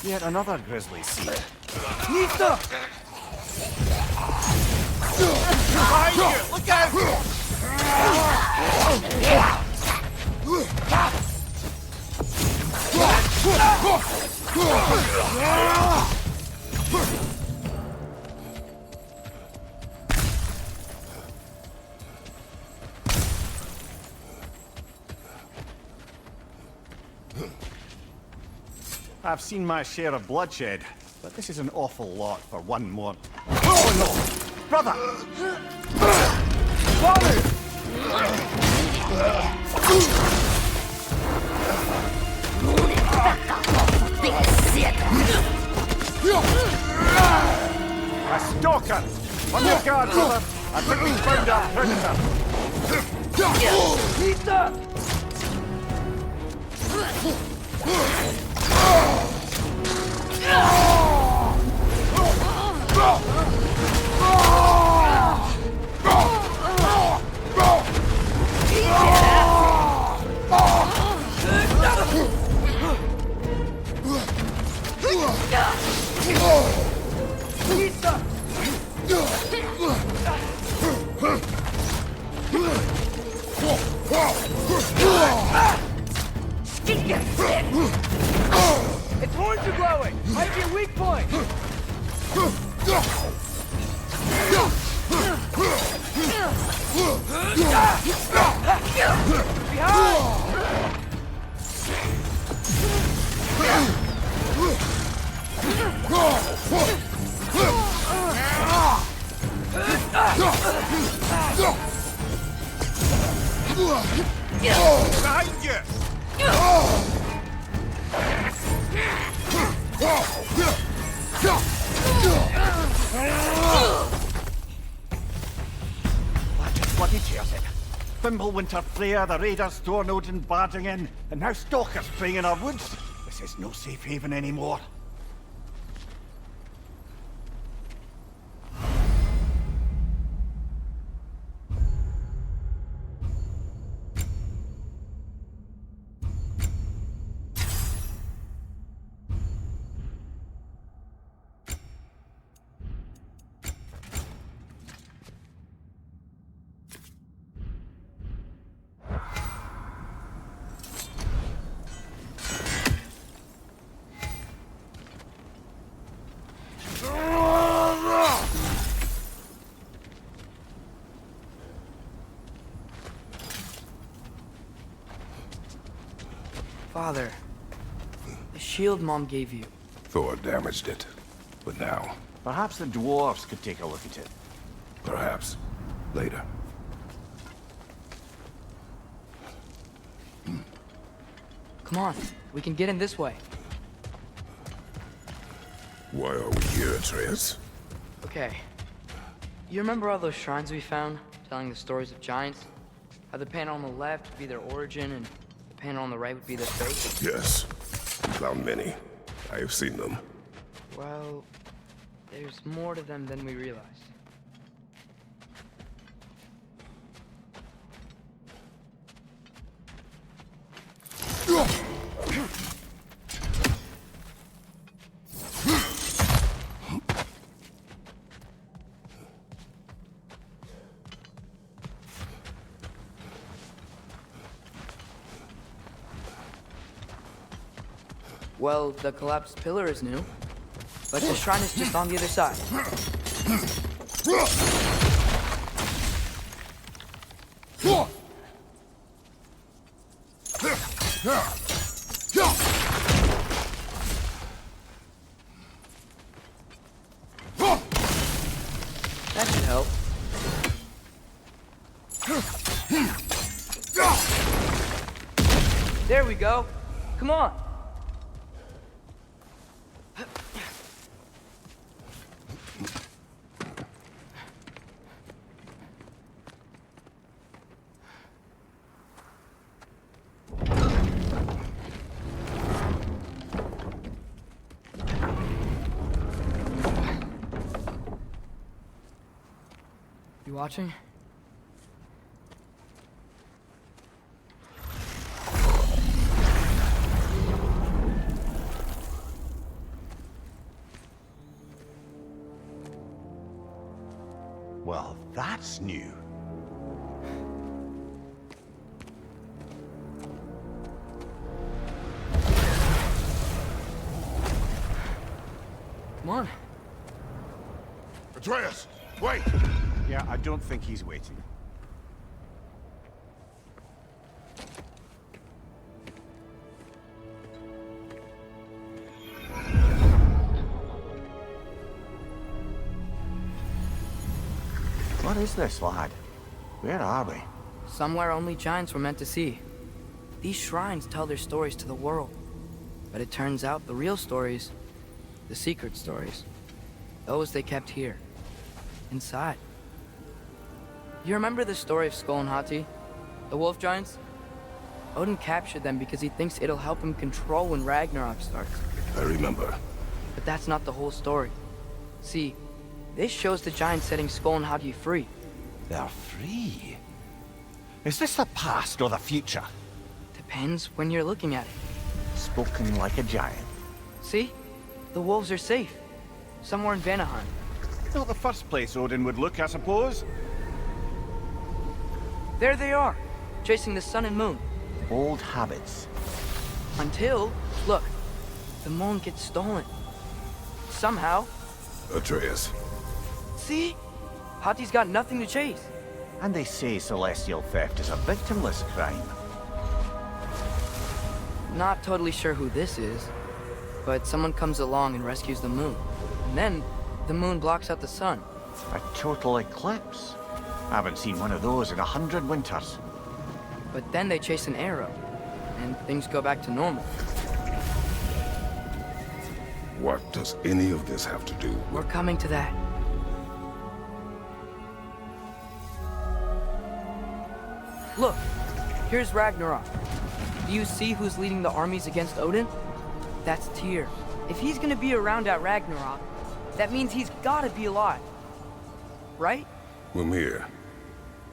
Yet another grisly scene. Nita! Behind you! Look out! I've seen my share of bloodshed, but this is an awful lot for one more. Oh no! Brother! Father! A stalker! On your guard, brother! I think we found our predator! Nita! Its horns are glowing! Might be a weak point! Behind! Behind you! Bloody tears it. Fimbulwinter Freya, the raiders, Draugr and barging in, and now stalkers preying in our woods. This is no safe haven anymore. Father, the shield Mom gave you. Thor damaged it. But now, Perhaps the dwarves could take a look at it. perhaps, later. Come on, we can get in this way. Why are we here, Atreus? Okay. You remember all those shrines we found, telling the stories of giants? How the panel on the left would be their origin, and the panel on the right would be their fate? Yes. Found many. I have seen them. Well, there's more to them than we realize. Well, the collapsed pillar is new, but the shrine is just on the other side. That should help. There we go. Come on. You watching? Well, that's new. Come on. Atreus, wait! Yeah, I don't think he's waiting. What is this, lad? Where are we? Somewhere only giants were meant to see. These shrines tell their stories to the world. But it turns out the real stories, the secret stories, those they kept here, inside. You remember the story of Skull and Hati, the wolf giants? Odin captured them because he thinks it'll help him control when Ragnarok starts. I remember. But that's not the whole story. See, this shows the giants setting Skull and Hati free. They're free. Is this the past or the future? Depends when you're looking at it. Spoken like a giant. See? The wolves are safe. Somewhere in Vanaheim. Not the first place Odin would look, I suppose. There they are, chasing the sun and moon. Old habits. Until, look, the moon gets stolen. Somehow. Atreus. See? Hati's got nothing to chase. And they say celestial theft is a victimless crime. Not totally sure who this is, but someone comes along and rescues the moon. And then, the moon blocks out the sun. A total eclipse. I haven't seen one of those in 100 winters. But then they chase an arrow, and things go back to normal. What does any of this have to do We're with... coming to that. Look, here's Ragnarok. Do you see who's leading the armies against Odin? That's Tyr. If he's gonna be around at Ragnarok, that means he's gotta be alive. Right? Mimir,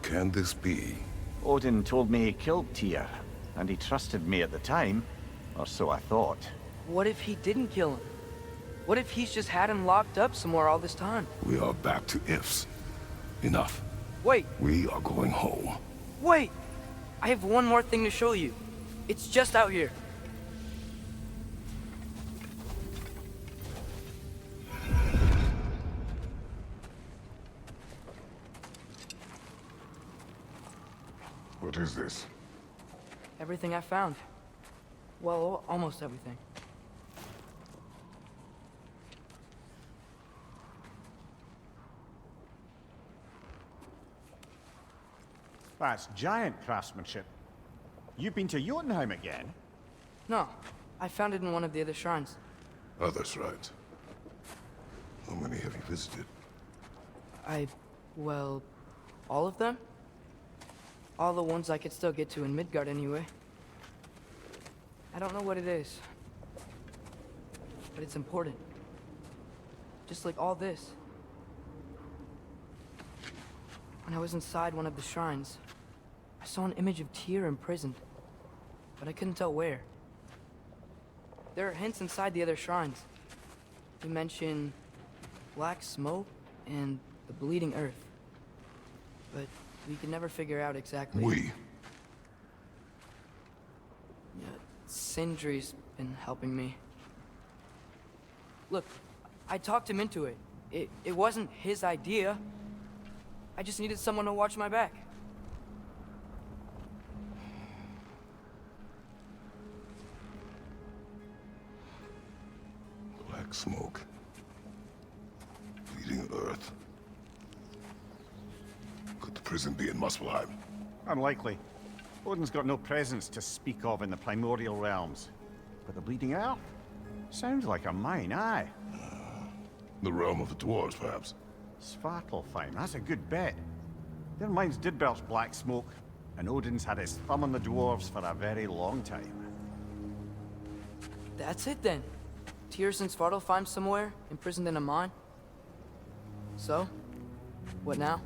can this be? Odin told me he killed Tyr, and he trusted me at the time, or so I thought. What if he didn't kill him? What if he's just had him locked up somewhere all this time? We are back to ifs. Enough. Wait, We are going home. wait! I have one more thing to show you. It's just out here. What is this? Everything I found. Well, almost everything. That's giant craftsmanship. You've been to Jotunheim again? No, I found it in one of the other shrines. Other shrines. How many have you visited? Well, all of them? All the ones I could still get to in Midgard anyway. I don't know what it is, but it's important. Just like all this. When I was inside one of the shrines, I saw an image of Tyr imprisoned, but I couldn't tell where. There are hints inside the other shrines. You mention black smoke and the bleeding earth, but we could never figure out exactly. We. Yeah, Sindri's been helping me. Look, I talked him into it. It wasn't his idea. I just needed someone to watch my back. Black smoke. Bleeding earth. Could the prison be in Muspelheim? Unlikely. Odin's got no presence to speak of in the primordial realms. But the Bleeding Earth? Sounds like a mine, aye. The realm of the dwarves, perhaps. Svartalfheim, that's a good bet. Their mines did belch black smoke, and Odin's had his thumb on the dwarves for a very long time. That's it then. Tyr's in Svartalfheim somewhere, imprisoned in a mine. So, what now?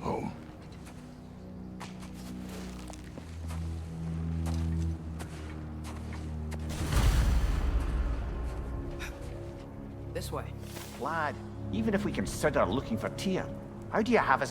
Home. This way. Lad, even if we consider looking for Tyr, how do you have us